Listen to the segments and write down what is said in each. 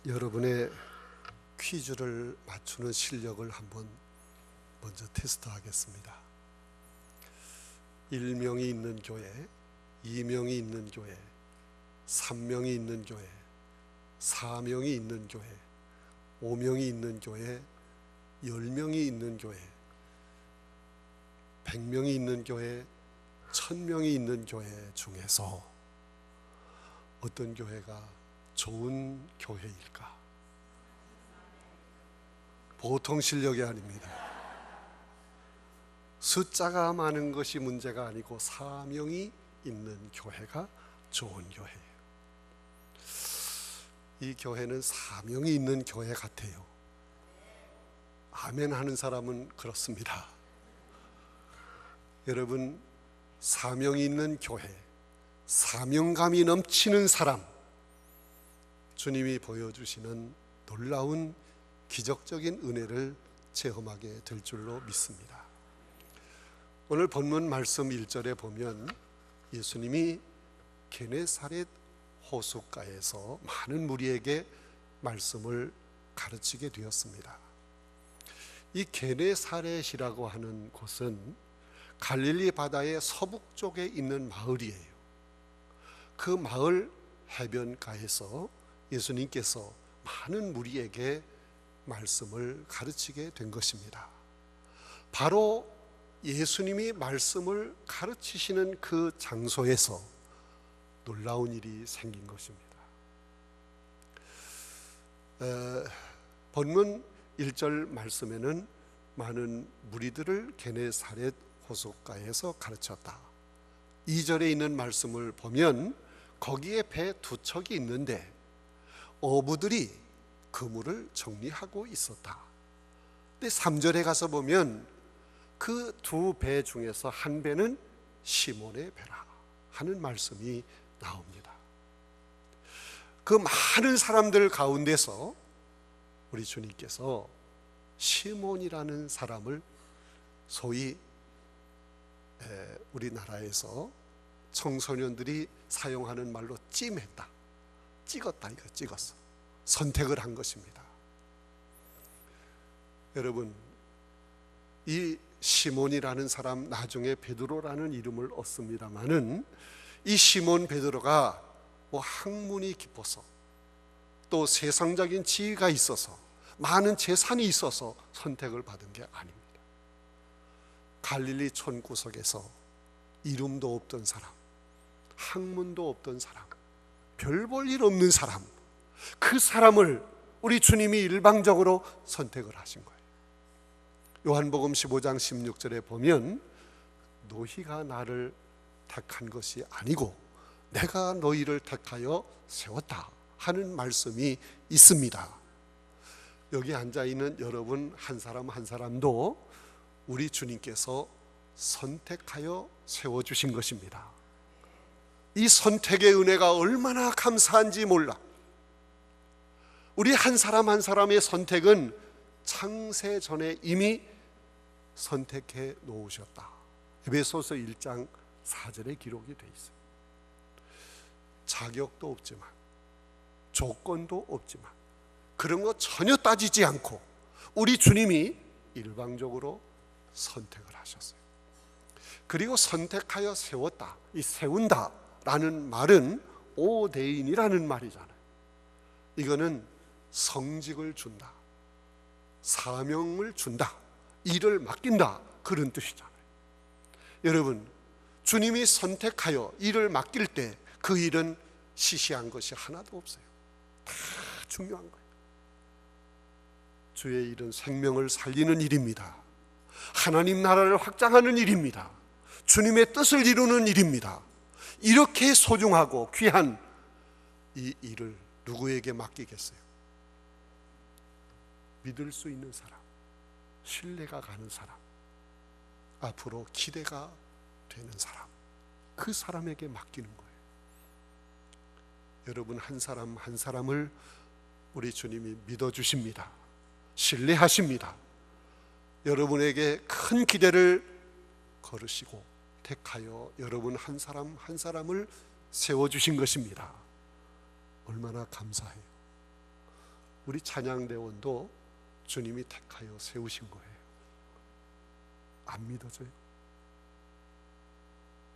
여러분의 퀴즈를 맞추는 실력을 한번 먼저 테스트하겠습니다. 1명이 있는 교회, 2명이 있는 교회, 3명이 있는 교회, 4명이 있는 교회, 5명이 있는 교회, 10명이 있는 교회, 100명이 있는 교회, 1000명이 있는 교회 중에서 어떤 교회가 좋은 교회일까? 보통 실력이 아닙니다. 숫자가 많은 것이 문제가 아니고 사명이 있는 교회가 좋은 교회예요. 이 교회는 사명이 있는 교회 같아요. 아멘 하는 사람은 그렇습니다. 여러분, 사명이 있는 교회, 사명감이 넘치는 사람, 주님이 보여주시는 놀라운 기적적인 은혜를 체험하게 될 줄로 믿습니다. 오늘 본문 말씀 1절에 보면 예수님이 게네사렛 호숫가에서 많은 무리에게 말씀을 가르치게 되었습니다. 이 게네사렛이라고 하는 곳은 갈릴리 바다의 서북쪽에 있는 마을이에요. 그 마을 해변가에서 예수님께서 많은 무리에게 말씀을 가르치게 된 것입니다. 바로 예수님이 말씀을 가르치시는 그 장소에서 놀라운 일이 생긴 것입니다. 본문 1절 말씀에는 많은 무리들을 게네사렛 호숫가에서 가르쳤다. 2절에 있는 말씀을 보면 거기에 배 두 척이 있는데 어부들이 그물을 정리하고 있었다. 근데 3절에 가서 보면 그 두 배 중에서 한 배는 시몬의 배라 하는 말씀이 나옵니다. 그 많은 사람들 가운데서 우리 주님께서 시몬이라는 사람을 소위 우리나라에서 청소년들이 사용하는 말로 찜했다, 찍었다, 이거 찍었어. 선택을 한 것입니다. 여러분, 이 시몬이라는 사람 나중에 베드로라는 이름을 얻습니다마는 이 시몬 베드로가 학문이 깊어서 또 세상적인 지위가 있어서 많은 재산이 있어서 선택을 받은 게 아닙니다. 갈릴리 촌구석에서 이름도 없던 사람, 학문도 없던 사람, 별 볼 일 없는 사람, 그 사람을 우리 주님이 일방적으로 선택을 하신 거예요. 요한복음 15장 16절에 보면 너희가 나를 택한 것이 아니고 내가 너희를 택하여 세웠다 하는 말씀이 있습니다. 여기 앉아있는 여러분 한 사람 한 사람도 우리 주님께서 선택하여 세워주신 것입니다. 이 선택의 은혜가 얼마나 감사한지 몰라. 우리 한 사람 한 사람의 선택은 창세 전에 이미 선택해 놓으셨다. 에베소서 1장 4절에 기록이 되어 있어요. 자격도 없지만 조건도 없지만 그런 거 전혀 따지지 않고 우리 주님이 일방적으로 선택을 하셨어요. 그리고 선택하여 세웠다, 이 세운다 라는 말은 오데인이라는 말이잖아요. 이거는 성직을 준다, 사명을 준다, 일을 맡긴다, 그런 뜻이잖아요. 여러분, 주님이 선택하여 일을 맡길 때 그 일은 시시한 것이 하나도 없어요. 다 중요한 거예요. 주의 일은 생명을 살리는 일입니다. 하나님 나라를 확장하는 일입니다. 주님의 뜻을 이루는 일입니다. 이렇게 소중하고 귀한 이 일을 누구에게 맡기겠어요? 믿을 수 있는 사람, 신뢰가 가는 사람, 앞으로 기대가 되는 사람, 그 사람에게 맡기는 거예요. 여러분 한 사람 한 사람을 우리 주님이 믿어주십니다. 신뢰하십니다. 여러분에게 큰 기대를 걸으시고 택하여 여러분 한 사람 한 사람을 세워주신 것입니다. 얼마나 감사해요. 우리 찬양대원도 주님이 택하여 세우신 거예요. 안 믿어져요?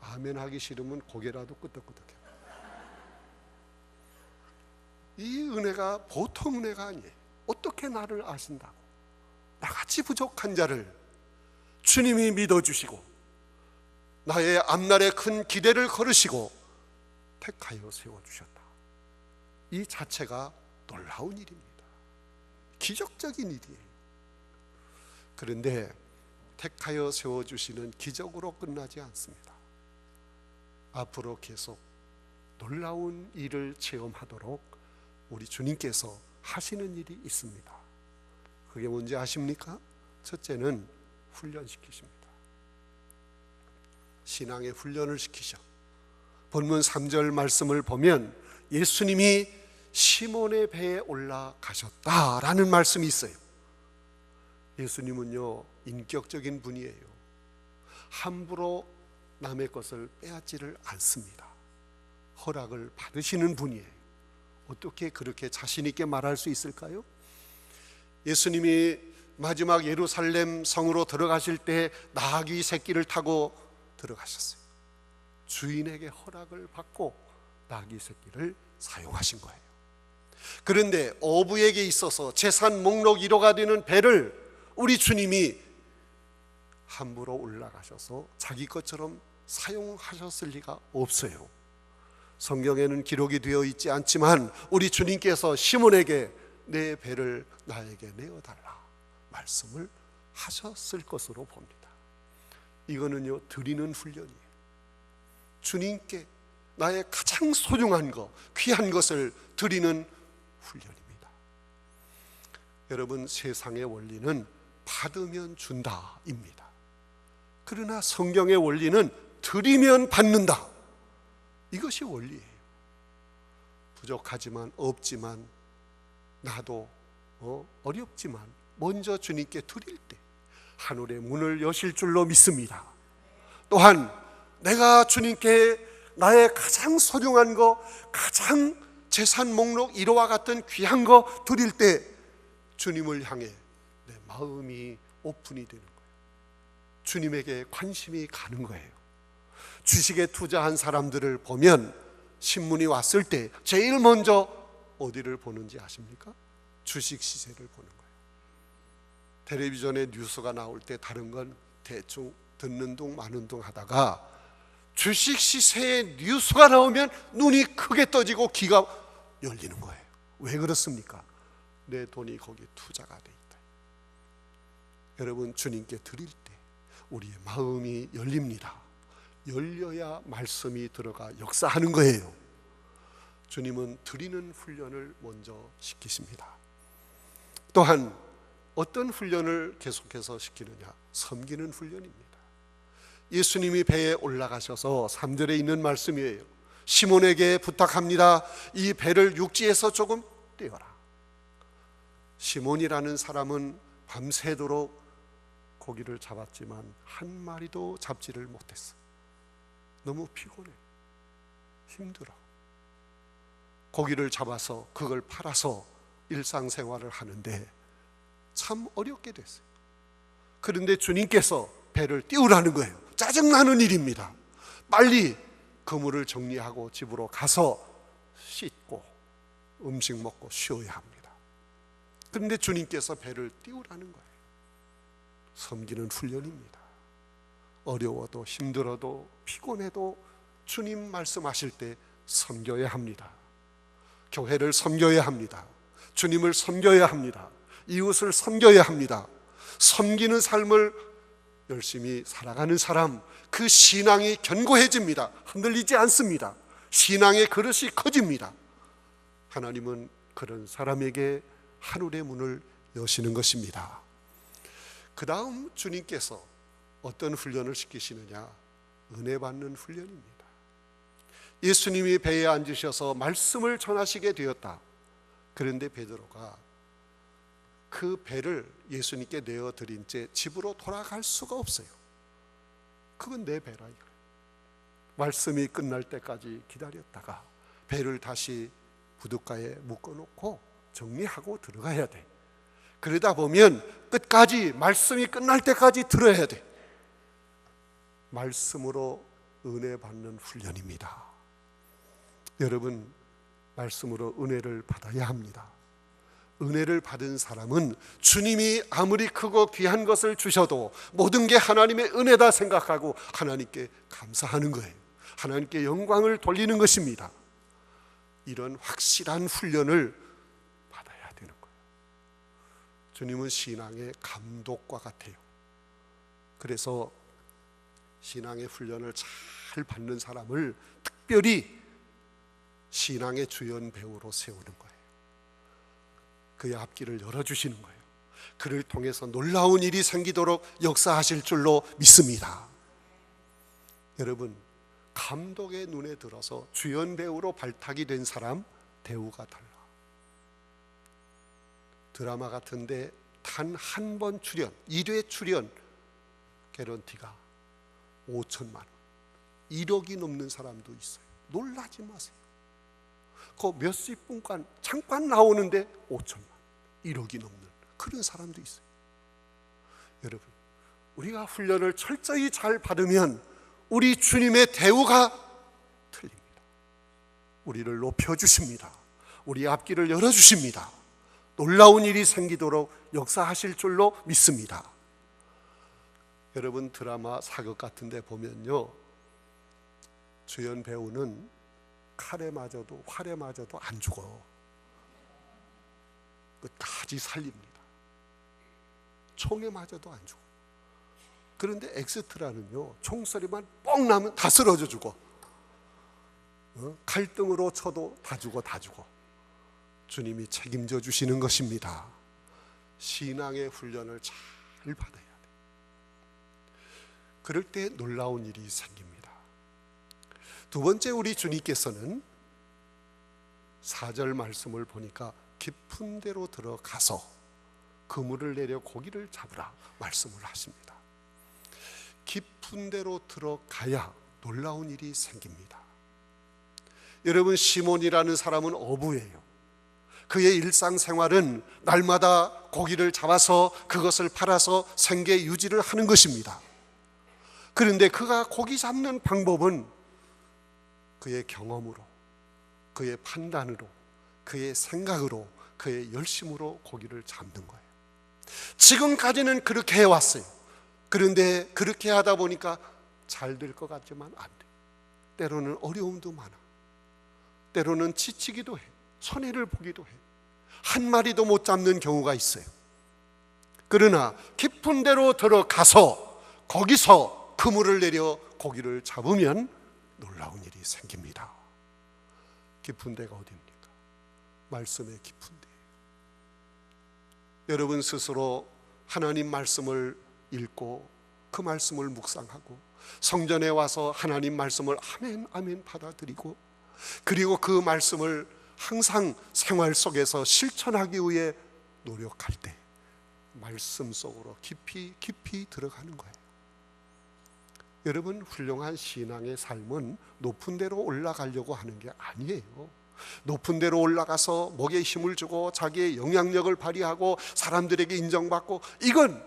아멘 하기 싫으면 고개라도 끄덕끄덕해요. 이 은혜가 보통 은혜가 아니에요. 어떻게 나를 아신다고? 나같이 부족한 자를 주님이 믿어주시고 나의 앞날에 큰 기대를 걸으시고 택하여 세워주셨다. 이 자체가 놀라운 일입니다. 기적적인 일이에요. 그런데 택하여 세워주시는 기적으로 끝나지 않습니다. 앞으로 계속 놀라운 일을 체험하도록 우리 주님께서 하시는 일이 있습니다. 그게 뭔지 아십니까? 첫째는 훈련시키십니다. 신앙의 훈련을 시키셔. 본문 3절 말씀을 보면 예수님이 시몬의 배에 올라가셨다라는 말씀이 있어요. 예수님은요, 인격적인 분이에요. 함부로 남의 것을 빼앗지를 않습니다. 허락을 받으시는 분이에요. 어떻게 그렇게 자신 있게 말할 수 있을까요? 예수님이 마지막 예루살렘 성으로 들어가실 때 나귀 새끼를 타고 들어가셨어요. 주인에게 허락을 받고 나귀 새끼를 사용하신 거예요. 그런데 어부에게 있어서 재산 목록 1호가 되는 배를 우리 주님이 함부로 올라가셔서 자기 것처럼 사용하셨을 리가 없어요. 성경에는 기록이 되어 있지 않지만 우리 주님께서 시몬에게 내 배를 나에게 내어달라 말씀을 하셨을 것으로 봅니다. 이거는요, 드리는 훈련이에요. 주님께 나의 가장 소중한 것, 귀한 것을 드리는 훈련입니다. 여러분, 세상의 원리는 받으면 준다입니다. 그러나 성경의 원리는 드리면 받는다. 이것이 원리예요. 부족하지만 없지만 나도 어렵지만 먼저 주님께 드릴 때 하늘의 문을 여실 줄로 믿습니다. 또한 내가 주님께 나의 가장 소중한 거, 가장 재산 목록 1호와 같은 귀한 거 드릴 때 주님을 향해 내 마음이 오픈이 되는 거예요. 주님에게 관심이 가는 거예요. 주식에 투자한 사람들을 보면 신문이 왔을 때 제일 먼저 어디를 보는지 아십니까? 주식 시세를 보는 거예요. 텔레비전에 뉴스가 나올 때 다른 건 대충 듣는 둥 마는 둥 하다가 주식 시세의 뉴스가 나오면 눈이 크게 떠지고 귀가 열리는 거예요. 왜 그렇습니까? 내 돈이 거기에 투자가 돼 있다. 여러분, 주님께 드릴 때 우리의 마음이 열립니다. 열려야 말씀이 들어가 역사하는 거예요. 주님은 드리는 훈련을 먼저 시키십니다. 또한 어떤 훈련을 계속해서 시키느냐? 섬기는 훈련입니다. 예수님이 배에 올라가셔서 3절에 있는 말씀이에요. 시몬에게 부탁합니다. 이 배를 육지에서 조금 떼어라. 시몬이라는 사람은 밤새도록 고기를 잡았지만 한 마리도 잡지를 못했어. 너무 피곤해, 힘들어. 고기를 잡아서 그걸 팔아서 일상생활을 하는데 참 어렵게 됐어요. 그런데 주님께서 배를 띄우라는 거예요. 짜증나는 일입니다. 빨리 그물을 정리하고 집으로 가서 씻고 음식 먹고 쉬어야 합니다. 그런데 주님께서 배를 띄우라는 거예요. 섬기는 훈련입니다. 어려워도 힘들어도 피곤해도 주님 말씀하실 때 섬겨야 합니다. 교회를 섬겨야 합니다. 주님을 섬겨야 합니다. 이웃을 섬겨야 합니다. 섬기는 삶을 열심히 살아가는 사람, 그 신앙이 견고해집니다. 흔들리지 않습니다. 신앙의 그릇이 커집니다. 하나님은 그런 사람에게 하늘의 문을 여시는 것입니다. 그 다음 주님께서 어떤 훈련을 시키시느냐? 은혜 받는 훈련입니다. 예수님이 배에 앉으셔서 말씀을 전하시게 되었다. 그런데 베드로가 그 배를 예수님께 내어드린 채 집으로 돌아갈 수가 없어요. 그건 내 배라 이거예요. 말씀이 끝날 때까지 기다렸다가 배를 다시 부둣가에 묶어놓고 정리하고 들어가야 돼. 그러다 보면 끝까지, 말씀이 끝날 때까지 들어야 돼. 말씀으로 은혜 받는 훈련입니다. 여러분, 말씀으로 은혜를 받아야 합니다. 은혜를 받은 사람은 주님이 아무리 크고 귀한 것을 주셔도 모든 게 하나님의 은혜다 생각하고 하나님께 감사하는 거예요. 하나님께 영광을 돌리는 것입니다. 이런 확실한 훈련을 받아야 되는 거예요. 주님은 신앙의 감독과 같아요. 그래서 신앙의 훈련을 잘 받는 사람을 특별히 신앙의 주연 배우로 세우는 거예요. 그의 앞길을 열어주시는 거예요. 그를 통해서 놀라운 일이 생기도록 역사하실 줄로 믿습니다. 여러분, 감독의 눈에 들어서 주연 배우로 발탁이 된 사람 대우가 달라. 드라마 같은데 단 한 번 출연, 1회 출연 개런티가 5천만 원, 1억이 넘는 사람도 있어요. 놀라지 마세요. 그 몇십 분간 잠깐 나오는데 5천만, 1억이 넘는 그런 사람도 있어요. 여러분, 우리가 훈련을 철저히 잘 받으면 우리 주님의 대우가 틀립니다. 우리를 높여주십니다. 우리 앞길을 열어주십니다. 놀라운 일이 생기도록 역사하실 줄로 믿습니다. 여러분, 드라마 사극 같은 데 보면요, 주연 배우는 칼에 맞아도 활에 맞아도 안 죽어. 끝까지 살립니다. 총에 맞아도 안 죽어. 그런데 엑스트라는요, 총소리만 뻥 나면 다 쓰러져 죽어. 칼등으로 쳐도 다 죽어. 주님이 책임져 주시는 것입니다. 신앙의 훈련을 잘 받아야 돼. 그럴 때 놀라운 일이 생깁니다. 두 번째, 우리 주님께서는 4절 말씀을 보니까 깊은 데로 들어가서 그물을 내려 고기를 잡으라 말씀을 하십니다. 깊은 데로 들어가야 놀라운 일이 생깁니다. 여러분, 시몬이라는 사람은 어부예요. 그의 일상생활은 날마다 고기를 잡아서 그것을 팔아서 생계 유지를 하는 것입니다. 그런데 그가 고기 잡는 방법은 그의 경험으로, 그의 판단으로, 그의 생각으로, 그의 열심으로 고기를 잡는 거예요. 지금까지는 그렇게 해왔어요. 그런데 그렇게 하다 보니까 잘 될 것 같지만 안 돼. 때로는 어려움도 많아. 때로는 지치기도 해. 손해를 보기도 해. 한 마리도 못 잡는 경우가 있어요. 그러나 깊은 데로 들어가서 거기서 그물을 내려 고기를 잡으면 놀라운 일이 생깁니다. 깊은 데가 어디입니까? 말씀의 깊은 데. 여러분 스스로 하나님 말씀을 읽고 그 말씀을 묵상하고 성전에 와서 하나님 말씀을 아멘 아멘 받아들이고, 그리고 그 말씀을 항상 생활 속에서 실천하기 위해 노력할 때 말씀 속으로 깊이 들어가는 거예요. 여러분, 훌륭한 신앙의 삶은 높은 데로 올라가려고 하는 게 아니에요. 높은 데로 올라가서 목에 힘을 주고 자기의 영향력을 발휘하고 사람들에게 인정받고, 이건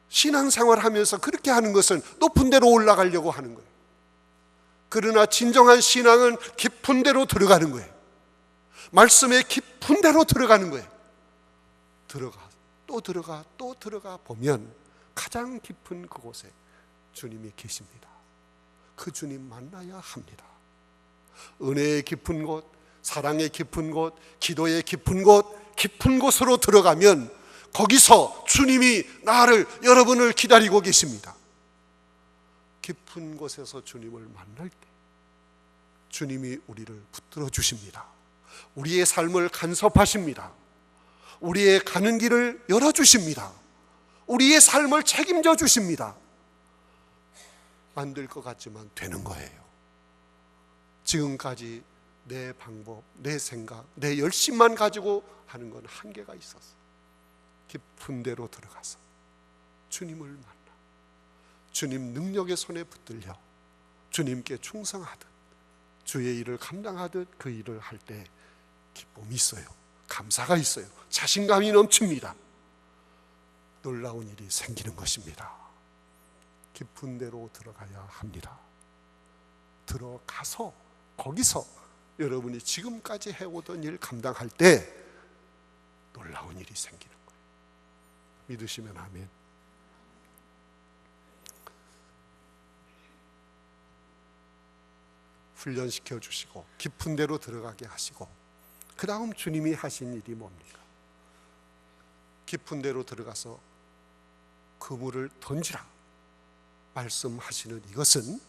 신앙생활 하면서 그렇게 하는 것은 높은 데로 올라가려고 하는 거예요. 그러나 진정한 신앙은 깊은 데로 들어가는 거예요. 말씀의 깊은 데로 들어가는 거예요. 또 들어가 보면 가장 깊은 그곳에 주님이 계십니다. 그 주님 만나야 합니다. 은혜의 깊은 곳, 사랑의 깊은 곳, 기도의 깊은 곳, 깊은 곳으로 들어가면 거기서 주님이 여러분을 기다리고 계십니다. 깊은 곳에서 주님을 만날 때 주님이 우리를 붙들어 주십니다. 우리의 삶을 간섭하십니다. 우리의 가는 길을 열어주십니다. 우리의 삶을 책임져 주십니다. 안 될 것 같지만 되는 거예요. 지금까지 내 방법, 내 생각, 내 열심만 가지고 하는 건 한계가 있었어. 깊은 데로 들어가서 주님을 만나 주님 능력의 손에 붙들려 주님께 충성하듯 주의 일을 감당하듯 그 일을 할 때 기쁨이 있어요. 감사가 있어요. 자신감이 넘칩니다. 놀라운 일이 생기는 것입니다. 깊은 데로 들어가야 합니다. 들어가서 거기서 여러분이 지금까지 해오던 일 감당할 때 놀라운 일이 생기는 거예요. 믿으시면 아멘. 훈련시켜 주시고 깊은 데로 들어가게 하시고, 그 다음 주님이 하신 일이 뭡니까? 깊은 데로 들어가서 그물을 던지라 말씀하시는 이것은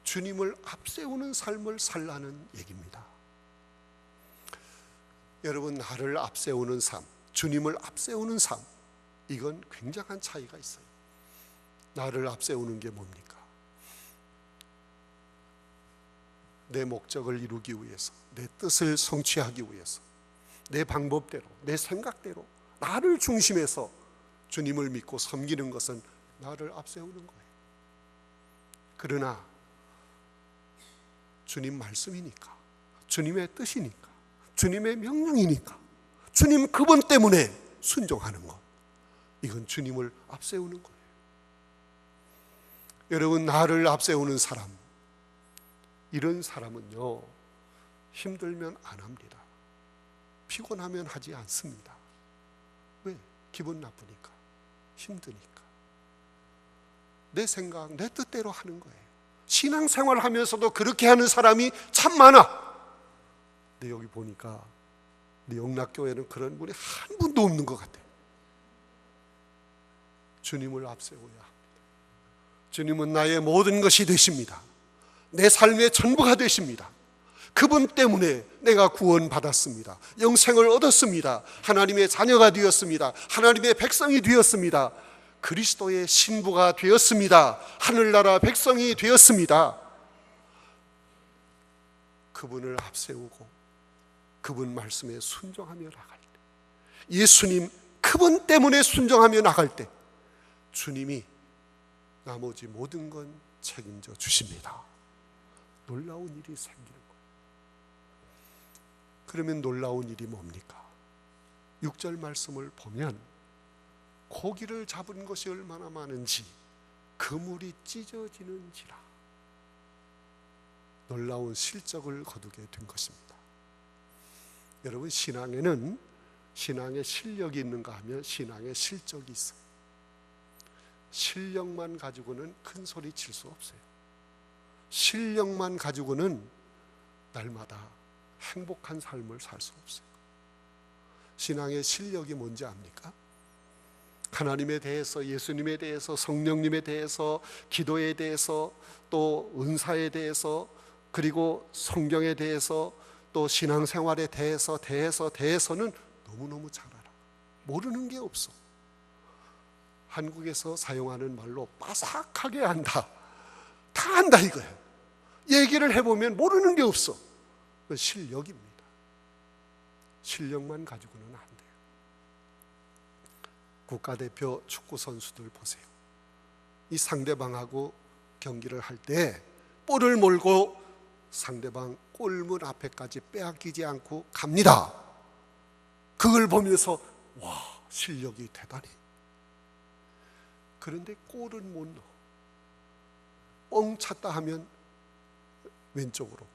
주님을 앞세우는 삶을 살라는 얘기입니다. 여러분, 나를 앞세우는 삶, 주님을 앞세우는 삶, 이건 굉장한 차이가 있어요. 나를 앞세우는 게 뭡니까? 내 목적을 이루기 위해서, 내 뜻을 성취하기 위해서, 내 방법대로, 내 생각대로 나를 중심해서 주님을 믿고 섬기는 것은 나를 앞세우는 거예요. 그러나 주님 말씀이니까, 주님의 뜻이니까, 주님의 명령이니까, 주님 그분 때문에 순종하는 것, 이건 주님을 앞세우는 거예요. 여러분, 나를 앞세우는 사람, 이런 사람은요, 힘들면 안 합니다. 피곤하면 하지 않습니다. 왜? 기분 나쁘니까, 힘드니까. 내 생각, 내 뜻대로 하는 거예요. 신앙생활 하면서도 그렇게 하는 사람이 참 많아. 근데 여기 보니까 우리 영락교회는 그런 분이 한 분도 없는 것 같아요. 주님을 앞세워야 합니다. 주님은 나의 모든 것이 되십니다. 내 삶의 전부가 되십니다. 그분 때문에 내가 구원받았습니다. 영생을 얻었습니다. 하나님의 자녀가 되었습니다. 하나님의 백성이 되었습니다. 그리스도의 신부가 되었습니다. 하늘나라 백성이 되었습니다. 그분을 앞세우고 그분 말씀에 순종하며 나갈 때, 예수님 그분 때문에 순종하며 나갈 때 주님이 나머지 모든 건 책임져 주십니다. 놀라운 일이 생기는 거예요. 그러면 놀라운 일이 뭡니까? 6절 말씀을 보면 고기를 잡은 것이 얼마나 많은지 그물이 찢어지는지라, 놀라운 실적을 거두게 된 것입니다. 여러분, 신앙에는 신앙의 실력이 있는가 하면 신앙의 실적이 있어요. 실력만 가지고는 큰 소리 칠 수 없어요. 실력만 가지고는 날마다 행복한 삶을 살 수 없어요. 신앙의 실력이 뭔지 압니까? 하나님에 대해서, 예수님에 대해서, 성령님에 대해서, 기도에 대해서, 또 은사에 대해서, 그리고 성경에 대해서, 또 신앙생활에 대해서는 너무너무 잘 알아. 모르는 게 없어. 한국에서 사용하는 말로 빠삭하게 안다. 다 안다 이거예요. 얘기를 해보면 모르는 게 없어. 실력입니다. 실력만 가지고는 안 돼요. 국가대표 축구 선수들 보세요. 이 상대방하고 경기를 할 때 볼을 몰고 상대방 골문 앞에까지 빼앗기지 않고 갑니다. 그걸 보면서 와, 실력이 대단해. 그런데 골은 못 넣어. 뻥 찼다 하면 왼쪽으로,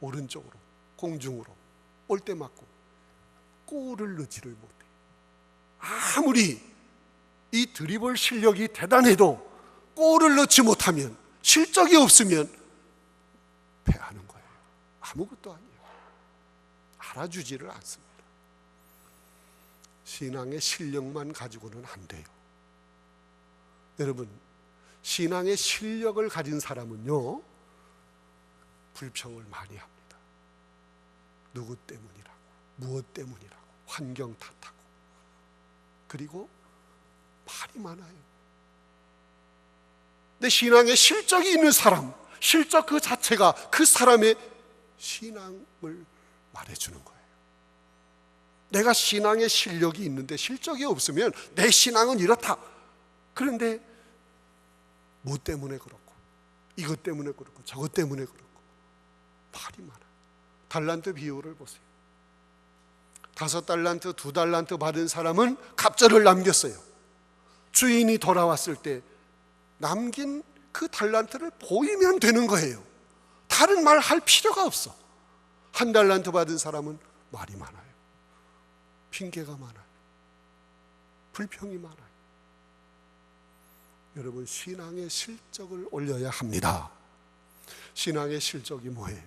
오른쪽으로, 공중으로 볼대 맞고 골을 넣지를 못해. 아무리 이 드리블 실력이 대단해도 골을 넣지 못하면, 실적이 없으면 패하는 거예요. 아무것도 아니에요. 알아주지를 않습니다. 신앙의 실력만 가지고는 안 돼요. 여러분, 신앙의 실력을 가진 사람은요, 불평을 많이 합니다. 누구 때문이라고, 무엇 때문이라고, 환경 탓하고, 그리고 말이 많아요. 내 신앙에 실적이 있는 사람, 실적 그 자체가 그 사람의 신앙을 말해주는 거예요. 내가 신앙의 실력이 있는데 실적이 없으면 내 신앙은 이렇다. 그런데 뭐 때문에 그렇고, 이것 때문에 그렇고, 저것 때문에 그렇고 말이 많아요. 달란트 비유를 보세요. 5달란트, 2달란트 받은 사람은 갑절을 남겼어요. 주인이 돌아왔을 때 남긴 그 달란트를 보이면 되는 거예요. 다른 말 할 필요가 없어. 1달란트 받은 사람은 말이 많아요. 핑계가 많아요. 불평이 많아요. 여러분, 신앙의 실적을 올려야 합니다. 신앙의 실적이 뭐예요?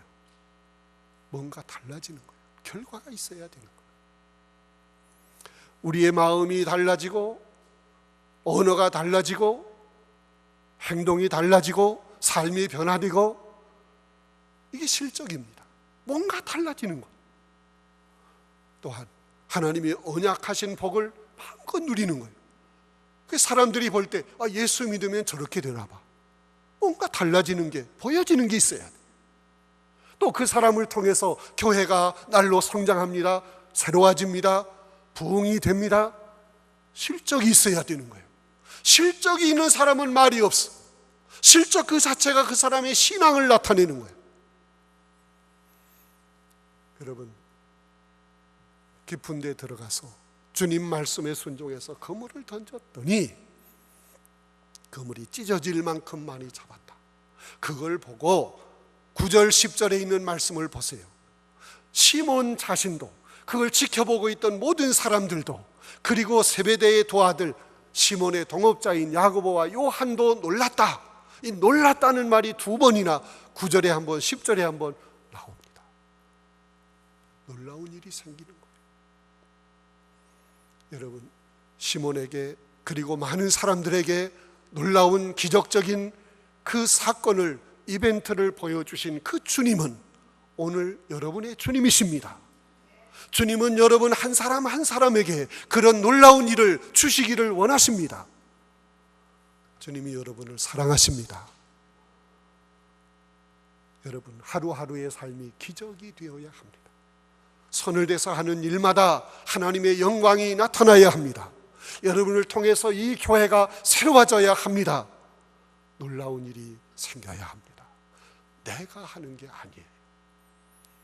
뭔가 달라지는 거예요. 결과가 있어야 되는 거예요. 우리의 마음이 달라지고 언어가 달라지고 행동이 달라지고 삶이 변화되고, 이게 실적입니다. 뭔가 달라지는 것. 또한 하나님이 언약하신 복을 마음껏 누리는 거예요. 사람들이 볼 때 예수 믿으면 저렇게 되나 봐. 뭔가 달라지는 게, 보여지는 게 있어야 돼. 또 그 사람을 통해서 교회가 날로 성장합니다. 새로워집니다. 부흥이 됩니다. 실적이 있어야 되는 거예요. 실적이 있는 사람은 말이 없어. 실적 그 자체가 그 사람의 신앙을 나타내는 거예요. 여러분, 깊은 데 들어가서 주님 말씀에 순종해서 그물을 던졌더니 그물이 찢어질 만큼 많이 잡았다. 그걸 보고 9절 10절에 있는 말씀을 보세요. 시몬 자신도, 그걸 지켜보고 있던 모든 사람들도, 그리고 세베대의 두 아들 시몬의 동업자인 야고보와 요한도 놀랐다. 이 놀랐다는 말이 2번이나 9절에 한 번, 10절에 한 번 나옵니다. 놀라운 일이 생기는 거예요. 여러분, 시몬에게 그리고 많은 사람들에게 놀라운 기적적인 그 사건을, 이벤트를 보여주신 그 주님은 오늘 여러분의 주님이십니다. 주님은 여러분 한 사람 한 사람에게 그런 놀라운 일을 주시기를 원하십니다. 주님이 여러분을 사랑하십니다. 여러분, 하루하루의 삶이 기적이 되어야 합니다. 손을 대서 하는 일마다 하나님의 영광이 나타나야 합니다. 여러분을 통해서 이 교회가 새로워져야 합니다. 놀라운 일이 생겨야 합니다. 내가 하는 게 아니에요.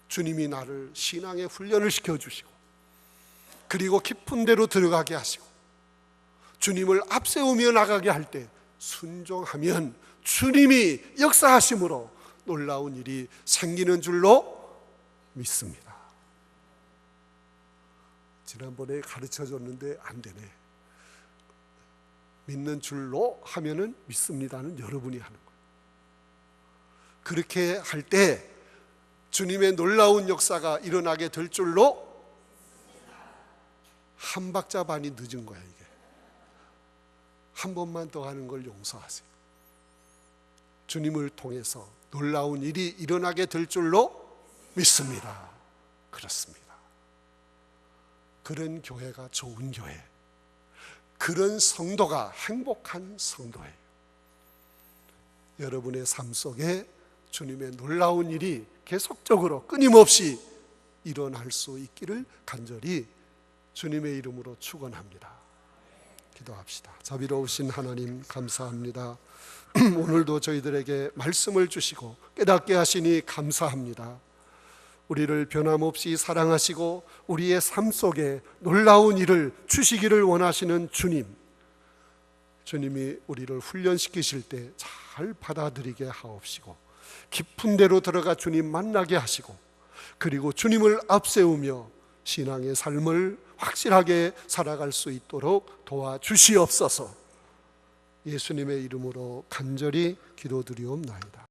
주님이 나를 신앙의 훈련을 시켜주시고, 그리고 깊은 데로 들어가게 하시고, 주님을 앞세우며 나가게 할 때 순종하면 주님이 역사하심으로 놀라운 일이 생기는 줄로 믿습니다. 지난번에 가르쳐줬는데 안 되네. 믿는 줄로 하면은 믿습니다는 여러분이 하는 거예요. 그렇게 할 때 주님의 놀라운 역사가 일어나게 될 줄로, 한 박자 반이 늦은 거야 이게. 한 번만 더 하는 걸 용서하세요. 주님을 통해서 놀라운 일이 일어나게 될 줄로 믿습니다. 그렇습니다. 그런 교회가 좋은 교회, 그런 성도가 행복한 성도예요. 여러분의 삶 속에 주님의 놀라운 일이 계속적으로 끊임없이 일어날 수 있기를 간절히 주님의 이름으로 축원합니다. 기도합시다. 자비로우신 하나님, 감사합니다. 오늘도 저희들에게 말씀을 주시고 깨닫게 하시니 감사합니다. 우리를 변함없이 사랑하시고 우리의 삶 속에 놀라운 일을 주시기를 원하시는 주님, 주님이 우리를 훈련시키실 때 잘 받아들이게 하옵시고, 깊은 데로 들어가 주님 만나게 하시고, 그리고 주님을 앞세우며 신앙의 삶을 확실하게 살아갈 수 있도록 도와주시옵소서. 예수님의 이름으로 간절히 기도드리옵나이다.